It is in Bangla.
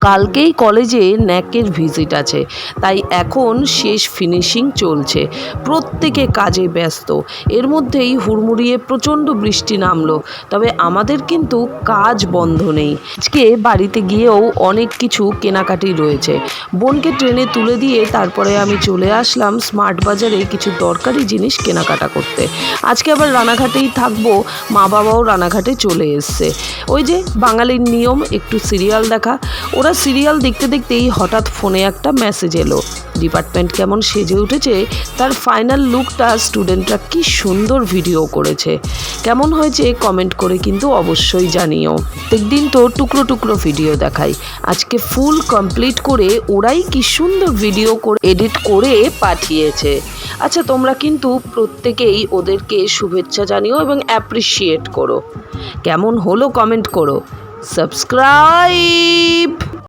কালকেই কলেজে ন্যাকের ভিজিট আছে, তাই এখন শেষ ফিনিশিং চলছে। প্রত্যেকে কাজে ব্যস্ত। এর মধ্যেই হুড়মুড়িয়ে প্রচণ্ড বৃষ্টি নামলো, তবে আমাদের কিন্তু কাজ বন্ধ নেই। আজকে বাড়িতে গিয়েও অনেক কিছু কেনাকাটি রয়েছে। বোনকে ট্রেনে তুলে দিয়ে তারপরে আমি চলে আসলাম স্মার্ট বাজারে কিছু দরকারি জিনিস কেনাকাটা করতে। আজকে আবার রানাঘাটেই থাকবো, মা বাবাও রানাঘাটে চলে এসছে। ওই যে বাঙালির নিয়ম, একটু সিরিয়াল দেখা। ওরা সিরিয়াল দেখতে দেখতেই হঠাৎ ফোনে একটা মেসেজ এলো। ডিপার্টমেন্ট কেমন সেজে উঠেছে তার ফাইনাল লুকটা স্টুডেন্টরা কি সুন্দর ভিডিও করেছে। কেমন হয়েছে কমেন্ট করে কিন্তু অবশ্যই জানিও। প্রত্যেকদিন তো টুকরো টুকরো ভিডিও দেখাই, আজকে ফুল কমপ্লিট করে ওরাই কি সুন্দর ভিডিও করে এডিট করে পাঠিয়েছে। আচ্ছা, তোমরা কিন্তু প্রত্যেকেই ওদেরকে শুভেচ্ছা জানিও এবং অ্যাপ্রিসিয়েট করো। কেমন হলো কমেন্ট করো। সাবস্ক্রাইব।